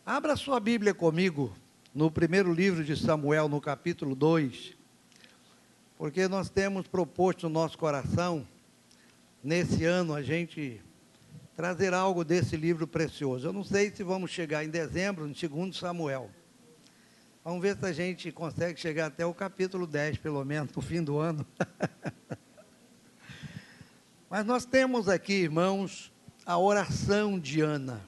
Abra sua Bíblia comigo, no primeiro livro de Samuel, no capítulo 2, porque nós temos proposto no nosso coração, nesse ano, a gente trazer algo desse livro precioso. Eu não sei se vamos chegar em dezembro, no 2 Samuel. Vamos ver se a gente consegue chegar até o capítulo 10, pelo menos, no fim do ano. Mas nós temos aqui, irmãos, a oração de Ana.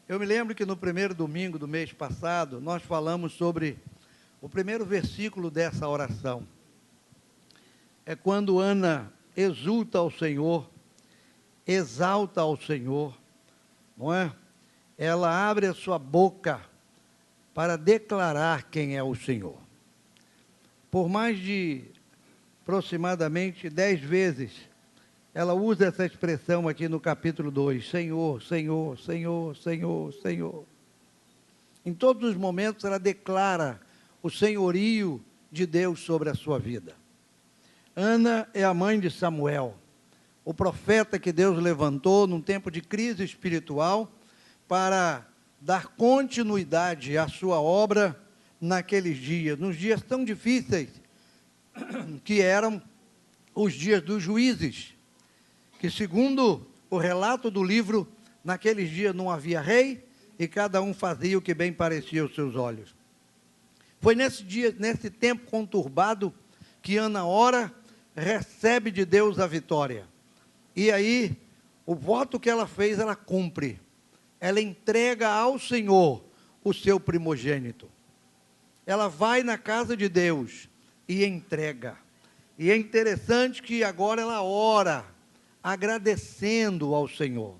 Eu me lembro que no primeiro domingo do mês passado, nós falamos sobre o primeiro versículo dessa oração. É quando Ana exulta ao Senhor, exalta ao Senhor, não é? Ela abre a sua boca para declarar quem é o Senhor. Por mais de aproximadamente 10 vezes, ela usa essa expressão aqui no capítulo 2, Senhor, Senhor, Senhor, Senhor, Senhor. Em todos os momentos ela declara o senhorio de Deus sobre a sua vida. Ana é a mãe de Samuel, o profeta que Deus levantou num tempo de crise espiritual para dar continuidade à sua obra naqueles dias, nos dias tão difíceis que eram os dias dos juízes, que segundo o relato do livro, naqueles dias não havia rei e cada um fazia o que bem parecia aos seus olhos. Foi nesse dia, nesse tempo conturbado, que Ana ora, recebe de Deus a vitória. E aí, o voto que ela fez, ela cumpre. Ela entrega ao Senhor o seu primogênito. Ela vai na casa de Deus e entrega. E é interessante que agora ela ora, agradecendo ao Senhor,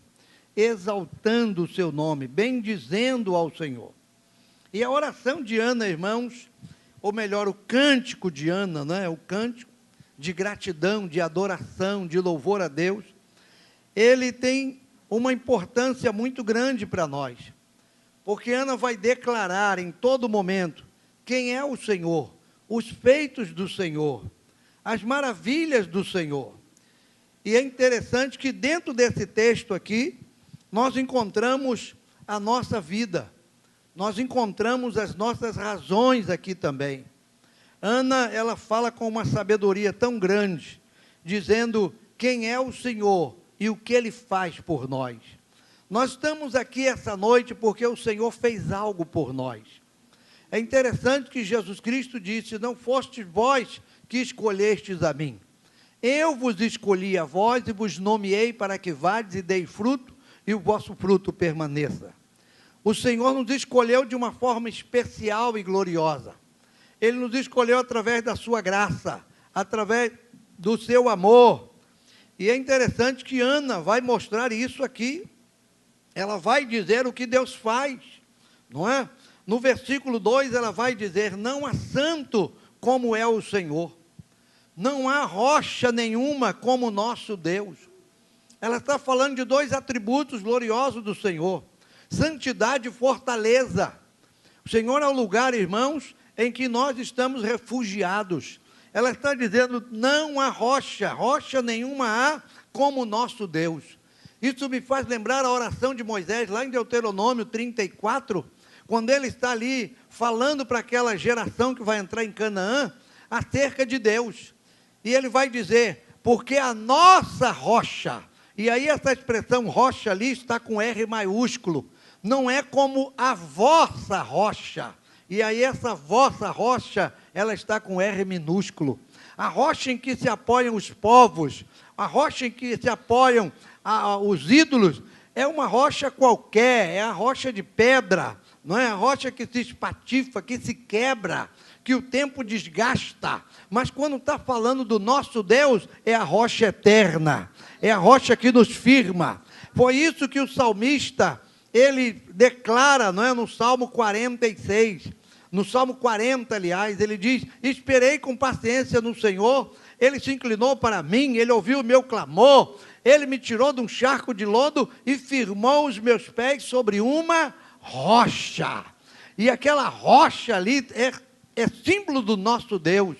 exaltando o seu nome, bendizendo ao Senhor. E a oração de Ana, irmãos, ou melhor, o cântico de Ana, né? O cântico de gratidão, de adoração, de louvor a Deus, ele tem uma importância muito grande para nós, porque Ana vai declarar em todo momento quem é o Senhor, os feitos do Senhor, as maravilhas do Senhor. E é interessante que dentro desse texto aqui, nós encontramos a nossa vida, nós encontramos as nossas razões aqui também. Ana, ela fala com uma sabedoria tão grande, dizendo quem é o Senhor e o que Ele faz por nós. Nós estamos aqui essa noite porque o Senhor fez algo por nós. É interessante que Jesus Cristo disse, não fostes vós que escolhestes a mim. Eu vos escolhi a vós e vos nomeei para que vades e deis fruto e o vosso fruto permaneça. O Senhor nos escolheu de uma forma especial e gloriosa. Ele nos escolheu através da sua graça, através do seu amor. E é interessante que Ana vai mostrar isso aqui. Ela vai dizer o que Deus faz, não é? No versículo 2 ela vai dizer, não há santo como é o Senhor. Não há rocha nenhuma como o nosso Deus. Ela está falando de dois atributos gloriosos do Senhor. Santidade e fortaleza. O Senhor é o lugar, irmãos, em que nós estamos refugiados. Ela está dizendo, não há rocha nenhuma há como o nosso Deus. Isso me faz lembrar a oração de Moisés, lá em Deuteronômio 34, quando ele está ali falando para aquela geração que vai entrar em Canaã, acerca de Deus. E ele vai dizer, porque a nossa rocha, e aí essa expressão rocha ali está com R maiúsculo, não é como a vossa rocha. E aí essa vossa rocha, ela está com R minúsculo. A rocha em que se apoiam os povos, a rocha em que se apoiam os ídolos, é uma rocha qualquer, é a rocha de pedra, não é a rocha que se espatifa, que se quebra, que o tempo desgasta. Mas quando está falando do nosso Deus, é a rocha eterna, é a rocha que nos firma. Foi isso que o salmista, ele declara, não é, no Salmo 46, no Salmo 40, aliás, ele diz, esperei com paciência no Senhor, Ele se inclinou para mim, Ele ouviu o meu clamor, Ele me tirou de um charco de lodo e firmou os meus pés sobre uma rocha. E aquela rocha ali é símbolo do nosso Deus,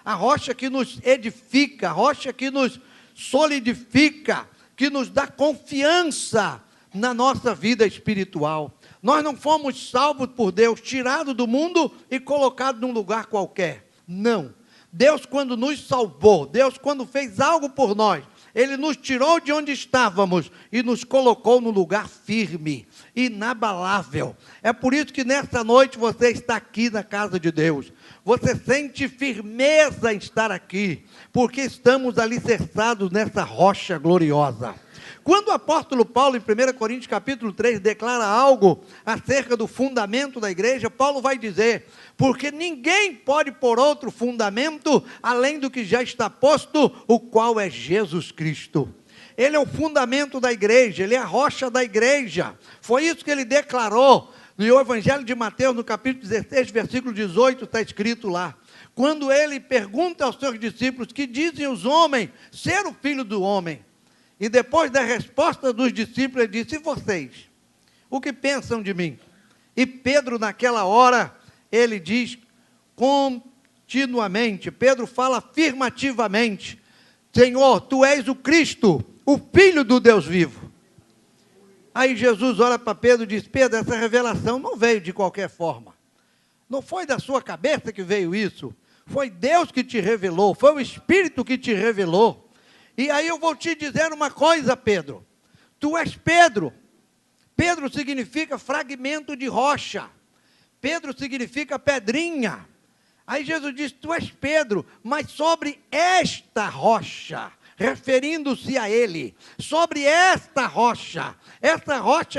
a rocha que nos edifica, a rocha que nos solidifica, que nos dá confiança na nossa vida espiritual. Nós não fomos salvos por Deus, tirados do mundo e colocados num lugar qualquer. Não. Deus, quando nos salvou, Deus, quando fez algo por nós, Ele nos tirou de onde estávamos e nos colocou num lugar firme, inabalável. É por isso que nesta noite você está aqui na casa de Deus. Você sente firmeza em estar aqui, porque estamos alicerçados nessa rocha gloriosa. Quando o apóstolo Paulo, em 1 Coríntios capítulo 3, declara algo acerca do fundamento da igreja, Paulo vai dizer: porque ninguém pode pôr outro fundamento, além do que já está posto, o qual é Jesus Cristo. Ele é o fundamento da igreja, ele é a rocha da igreja. Foi isso que ele declarou no Evangelho de Mateus, no capítulo 16, versículo 18, está escrito lá. Quando ele pergunta aos seus discípulos, que dizem os homens ser o Filho do Homem? E depois da resposta dos discípulos, ele disse: e vocês? O que pensam de mim? E Pedro, naquela hora, ele diz continuamente, Pedro fala afirmativamente: Senhor, Tu és o Cristo, o Filho do Deus vivo. Aí Jesus olha para Pedro e diz: Pedro, essa revelação não veio de qualquer forma. Não foi da sua cabeça que veio isso. Foi Deus que te revelou, foi o Espírito que te revelou. E aí eu vou te dizer uma coisa, Pedro. Tu és Pedro. Pedro significa fragmento de rocha. Pedro significa pedrinha. Aí Jesus diz: tu és Pedro, mas sobre esta rocha, referindo-se a ele, sobre esta rocha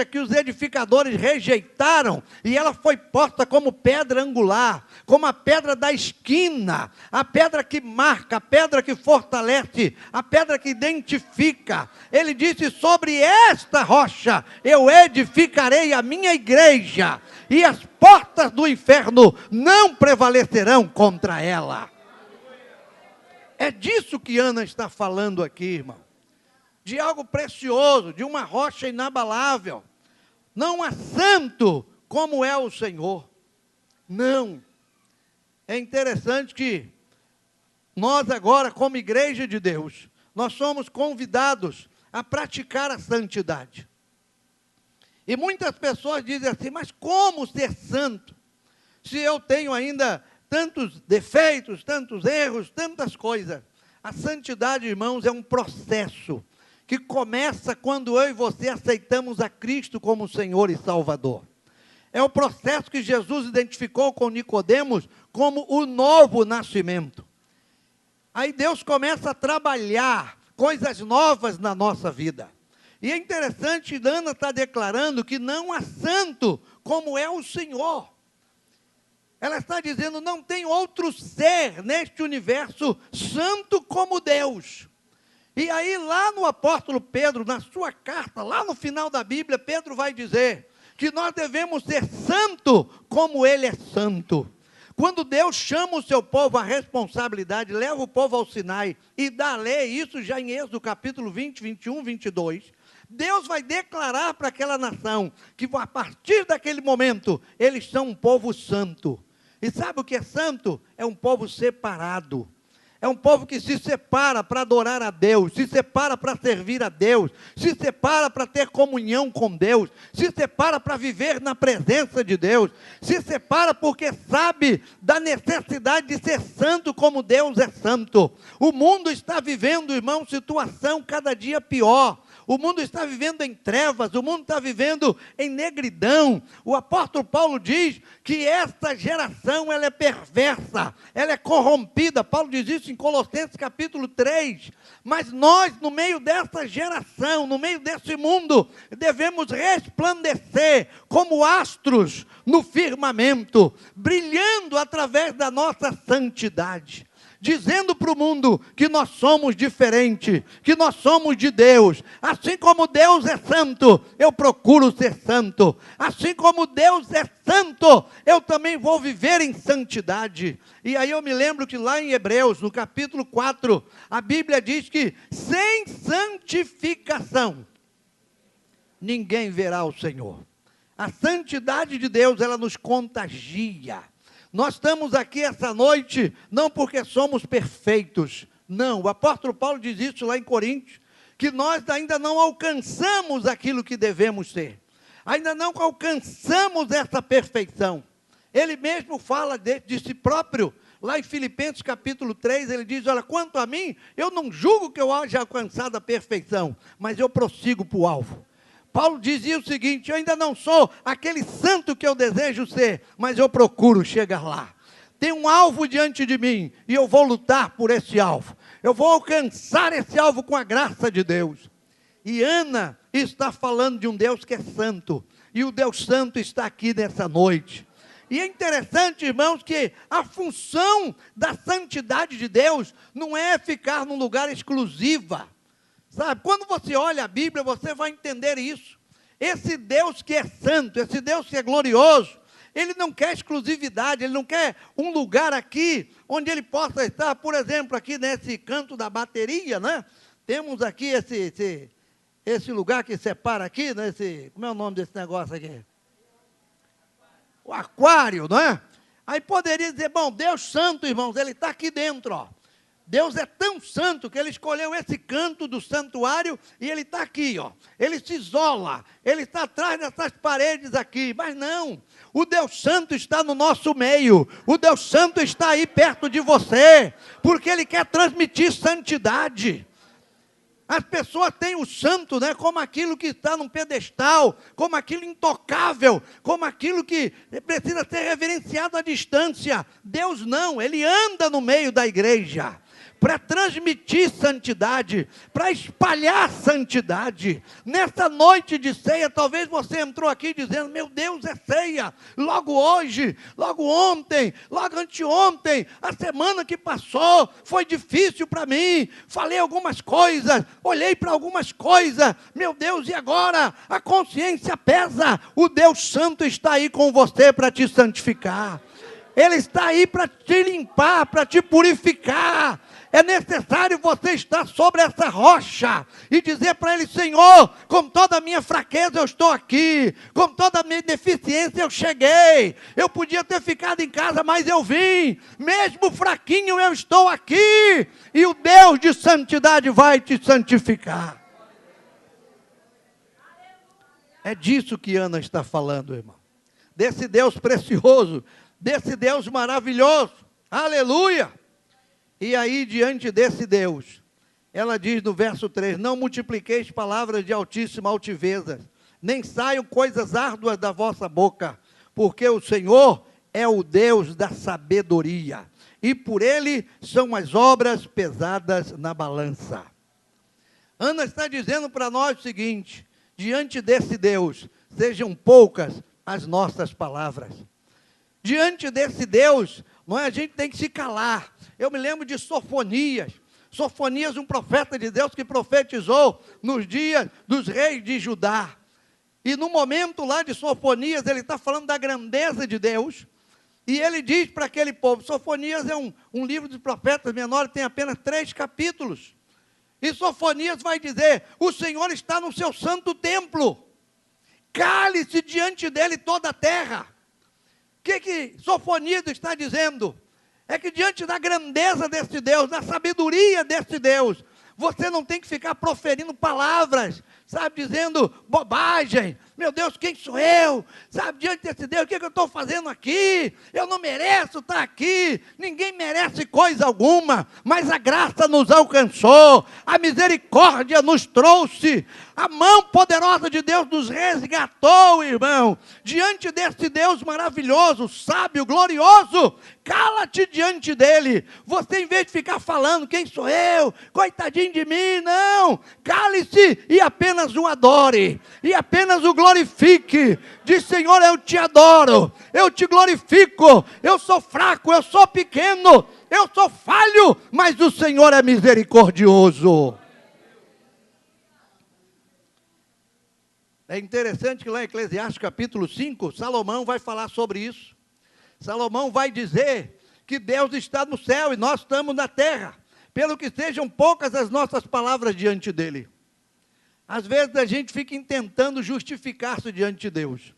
que os edificadores rejeitaram, e ela foi posta como pedra angular, como a pedra da esquina, a pedra que marca, a pedra que fortalece, a pedra que identifica. Ele disse: sobre esta rocha eu edificarei a minha igreja, e as portas do inferno não prevalecerão contra ela. É disso que Ana está falando aqui, irmão. De algo precioso, de uma rocha inabalável. Não há santo como é o Senhor. Não. É interessante que nós agora, como igreja de Deus, nós somos convidados a praticar a santidade. E muitas pessoas dizem assim: mas como ser santo? Se eu tenho ainda tantos defeitos, tantos erros, tantas coisas. A santidade, irmãos, é um processo que começa quando eu e você aceitamos a Cristo como Senhor e Salvador. É o processo que Jesus identificou com Nicodemos como o novo nascimento. Aí Deus começa a trabalhar coisas novas na nossa vida. E é interessante, Ana está declarando que não há santo como é o Senhor. Ela está dizendo: não tem outro ser neste universo santo como Deus. E aí lá no apóstolo Pedro, na sua carta, lá no final da Bíblia, Pedro vai dizer que nós devemos ser santo como Ele é santo. Quando Deus chama o seu povo à responsabilidade, leva o povo ao Sinai e dá a lei, isso já em Êxodo capítulo 20, 21, 22, Deus vai declarar para aquela nação que a partir daquele momento eles são um povo santo. E sabe o que é santo? É um povo separado. É um povo que se separa para adorar a Deus, se separa para servir a Deus, se separa para ter comunhão com Deus, se separa para viver na presença de Deus, se separa porque sabe da necessidade de ser santo como Deus é santo. O mundo está vivendo, irmão, situação cada dia pior. O mundo está vivendo em trevas, o mundo está vivendo em negridão. O apóstolo Paulo diz que esta geração ela é perversa, ela é corrompida. Paulo diz isso em Colossenses capítulo 3. Mas nós, no meio dessa geração, no meio desse mundo, devemos resplandecer como astros no firmamento, brilhando através da nossa santidade, dizendo para o mundo que nós somos diferentes, que nós somos de Deus. Assim como Deus é santo, eu procuro ser santo. Assim como Deus é santo, eu também vou viver em santidade. E aí eu me lembro que lá em Hebreus, no capítulo 4, a Bíblia diz que sem santificação, ninguém verá o Senhor. A santidade de Deus, ela nos contagia. Nós estamos aqui essa noite, não porque somos perfeitos, não. O apóstolo Paulo diz isso lá em Coríntios, que nós ainda não alcançamos aquilo que devemos ser. ainda não alcançamos essa perfeição. Ele mesmo fala de si próprio, lá em Filipenses capítulo 3, ele diz, olha, quanto a mim, eu não julgo que eu haja alcançado a perfeição, mas eu prossigo para o alvo. Paulo dizia o seguinte, eu ainda não sou aquele santo que eu desejo ser, mas eu procuro chegar lá. Tem um alvo diante de mim, e eu vou lutar por esse alvo. Eu vou alcançar esse alvo com a graça de Deus. E Ana está falando de um Deus que é santo, e o Deus santo está aqui nessa noite. E é interessante, irmãos, que a função da santidade de Deus não é ficar num lugar exclusiva. Sabe, quando você olha a Bíblia, você vai entender isso. Esse Deus que é santo, esse Deus que é glorioso, ele não quer exclusividade, ele não quer um lugar aqui, onde ele possa estar, por exemplo, aqui nesse canto da bateria, né? Temos aqui esse lugar que separa aqui, né? Como é o nome desse negócio aqui? O aquário, não é? Aí poderia dizer, bom, Deus santo, irmãos, ele está aqui dentro, ó. Deus é tão santo que ele escolheu esse canto do santuário e ele está aqui, ó. Ele se isola, ele está atrás dessas paredes aqui, mas não. O Deus santo está no nosso meio, o Deus santo está aí perto de você, porque ele quer transmitir santidade. As pessoas têm o santo, né, como aquilo que está num pedestal, como aquilo intocável, como aquilo que precisa ser reverenciado à distância. Deus não, ele anda no meio da igreja para transmitir santidade, para espalhar santidade. Nessa noite de ceia, talvez você entrou aqui dizendo, meu Deus, é ceia, logo hoje, logo ontem, logo anteontem, a semana que passou, foi difícil para mim, falei algumas coisas, olhei para algumas coisas, meu Deus, e agora? A consciência pesa, o Deus Santo está aí com você para te santificar, Ele está aí para te limpar, para te purificar. É necessário você estar sobre essa rocha e dizer para Ele, Senhor, com toda a minha fraqueza eu estou aqui, com toda a minha deficiência eu cheguei, eu podia ter ficado em casa, mas eu vim, mesmo fraquinho eu estou aqui, e o Deus de santidade vai te santificar. É disso que Ana está falando, irmão, desse Deus precioso, desse Deus maravilhoso, aleluia. E aí, diante desse Deus, ela diz no verso 3, não multipliqueis palavras de altíssima altiveza, nem saiam coisas árduas da vossa boca, porque o Senhor é o Deus da sabedoria, e por Ele são as obras pesadas na balança. Ana está dizendo para nós o seguinte, diante desse Deus, sejam poucas as nossas palavras. Diante desse Deus, a gente tem que se calar. Eu me lembro de Sofonias. Sofonias, um profeta de Deus que profetizou nos dias dos reis de Judá. E no momento lá de Sofonias, ele está falando da grandeza de Deus. E ele diz para aquele povo, Sofonias é um livro de profetas menor, tem apenas 3 capítulos. E Sofonias vai dizer, o Senhor está no seu santo templo. Cale-se diante dele toda a terra. O que Sofonias está dizendo? É que diante da grandeza desse Deus, da sabedoria desse Deus, você não tem que ficar proferindo palavras, sabe, dizendo bobagem. Meu Deus, quem sou eu? Sabe, diante desse Deus, o que eu estou fazendo aqui? Eu não mereço estar aqui, ninguém merece coisa alguma, mas a graça nos alcançou, a misericórdia nos trouxe, a mão poderosa de Deus nos resgatou, irmão. Diante desse Deus maravilhoso, sábio, glorioso, cala-te diante dele. Você, em vez de ficar falando, quem sou eu? Coitadinho de mim, não. Cale-se e apenas o adore, e apenas o glorifique. Diz, Senhor, eu te adoro, eu te glorifico, eu sou fraco, eu sou pequeno, eu sou falho, mas o Senhor é misericordioso. É interessante que lá em Eclesiastes capítulo 5, Salomão vai falar sobre isso. Salomão vai dizer que Deus está no céu e nós estamos na terra, pelo que sejam poucas as nossas palavras diante dele. Às vezes a gente fica tentando justificar-se diante de Deus.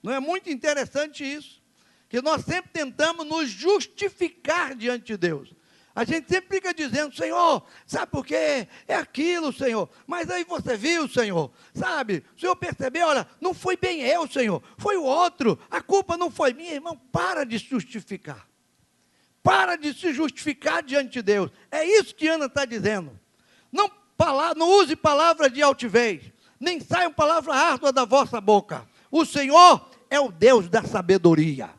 Não é muito interessante isso? Que nós sempre tentamos nos justificar diante de Deus. A gente sempre fica dizendo, Senhor, sabe por quê? É aquilo, Senhor. Mas aí você viu, Senhor, sabe? O Senhor percebeu, olha, não foi bem eu, Senhor, foi o outro. A culpa não foi minha, irmão. Para de justificar. Para de se justificar diante de Deus. É isso que Ana está dizendo. Não use palavras de altivez, nem saiam palavras árduas da vossa boca. O Senhor é o Deus da sabedoria.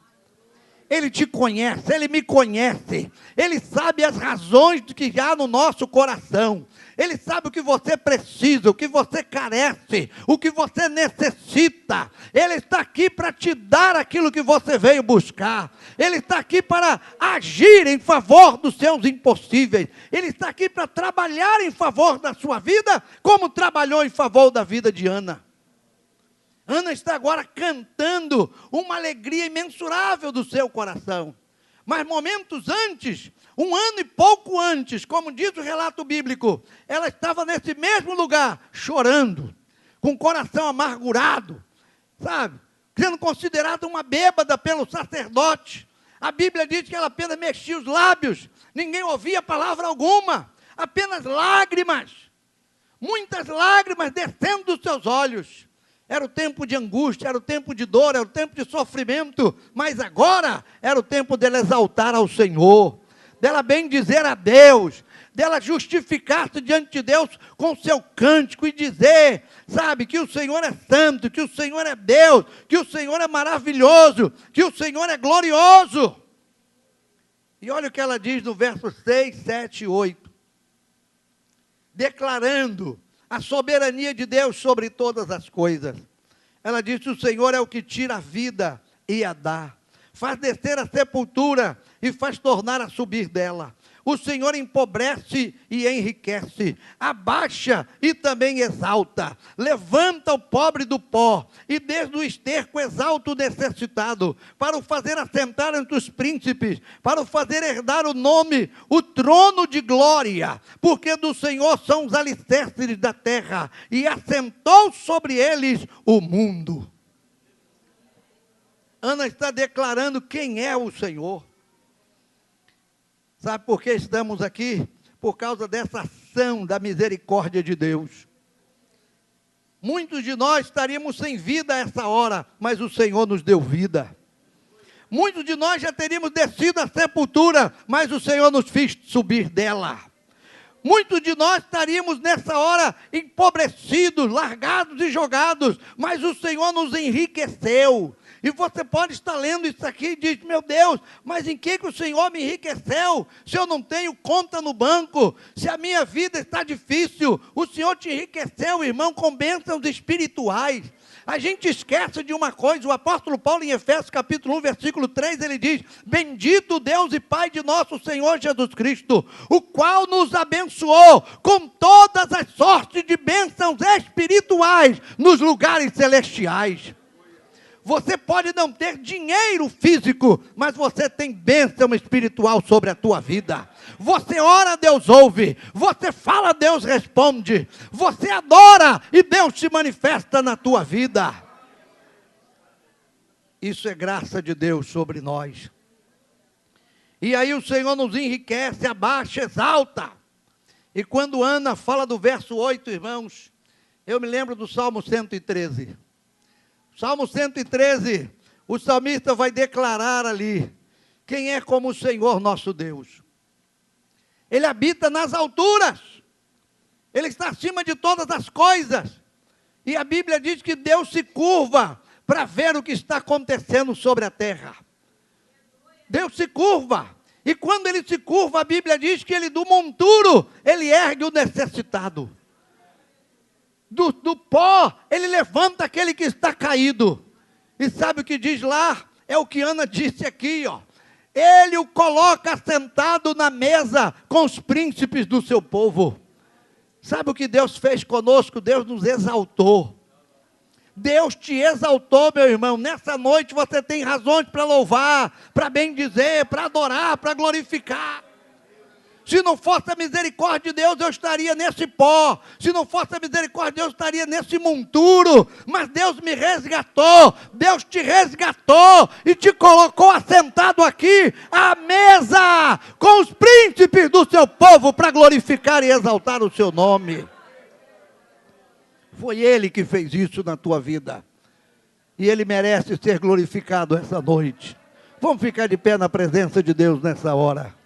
Ele te conhece, Ele me conhece, Ele sabe as razões do que há no nosso coração, Ele sabe o que você precisa, o que você carece, o que você necessita. Ele está aqui para te dar aquilo que você veio buscar, Ele está aqui para agir em favor dos seus impossíveis, Ele está aqui para trabalhar em favor da sua vida, como trabalhou em favor da vida de Ana. Ana está agora cantando uma alegria imensurável do seu coração. Mas momentos antes, um ano e pouco antes, como diz o relato bíblico, ela estava nesse mesmo lugar, chorando, com o coração amargurado, sabe? Sendo considerada uma bêbada pelo sacerdote. A Bíblia diz que ela apenas mexia os lábios, ninguém ouvia palavra alguma, apenas lágrimas, muitas lágrimas descendo dos seus olhos. Era o tempo de angústia, era o tempo de dor, era o tempo de sofrimento, mas agora era o tempo dela exaltar ao Senhor, dela bendizer a Deus, dela justificar-se diante de Deus com seu cântico e dizer, sabe, que o Senhor é santo, que o Senhor é Deus, que o Senhor é maravilhoso, que o Senhor é glorioso. E olha o que ela diz no verso 6, 7 e 8, declarando a soberania de Deus sobre todas as coisas. Ela disse, o Senhor é o que tira a vida e a dá, faz descer a sepultura e faz tornar a subir dela. O Senhor empobrece e enriquece, abaixa e também exalta, levanta o pobre do pó, e desde o esterco exalta o necessitado, para o fazer assentar entre os príncipes, para o fazer herdar o nome, o trono de glória, porque do Senhor são os alicerces da terra, e assentou sobre eles o mundo. Ana está declarando quem é o Senhor. Sabe por que estamos aqui? Por causa dessa ação da misericórdia de Deus. Muitos de nós estaríamos sem vida a essa hora, mas o Senhor nos deu vida. Muitos de nós já teríamos descido à sepultura, mas o Senhor nos fez subir dela. Muitos de nós estaríamos nessa hora empobrecidos, largados e jogados, mas o Senhor nos enriqueceu. E você pode estar lendo isso aqui e diz, meu Deus, mas em que o Senhor me enriqueceu? Se eu não tenho conta no banco, se a minha vida está difícil, o Senhor te enriqueceu, irmão, com bênçãos espirituais. A gente esquece de uma coisa, o apóstolo Paulo em Efésios capítulo 1, versículo 3, ele diz, bendito Deus e Pai de nosso Senhor Jesus Cristo, o qual nos abençoou com todas as sortes de bênçãos espirituais nos lugares celestiais. Você pode não ter dinheiro físico, mas você tem bênção espiritual sobre a tua vida. Você ora, Deus ouve. Você fala, Deus responde. Você adora e Deus se manifesta na tua vida. Isso é graça de Deus sobre nós. E aí o Senhor nos enriquece, abaixa, exalta. E quando Ana fala do verso 8, irmãos, eu me lembro do Salmo 113. Salmo 113, o salmista vai declarar ali, quem é como o Senhor nosso Deus? Ele habita nas alturas, Ele está acima de todas as coisas, e a Bíblia diz que Deus se curva para ver o que está acontecendo sobre a terra. Deus se curva, e quando Ele se curva, a Bíblia diz que Ele do monturo, Ele ergue o necessitado. Do pó, Ele levanta aquele que está caído. E sabe o que diz lá? É o que Ana disse aqui, ó. Ele o coloca sentado na mesa com os príncipes do seu povo. Sabe o que Deus fez conosco? Deus nos exaltou. Deus te exaltou, meu irmão. Nessa noite você tem razões para louvar, para bendizer, para adorar, para glorificar. Se não fosse a misericórdia de Deus, eu estaria nesse pó. Se não fosse a misericórdia de Deus, eu estaria nesse monturo. Mas Deus me resgatou. Deus te resgatou e te colocou assentado aqui à mesa com os príncipes do seu povo para glorificar e exaltar o seu nome. Foi Ele que fez isso na tua vida. E Ele merece ser glorificado essa noite. Vamos ficar de pé na presença de Deus nessa hora.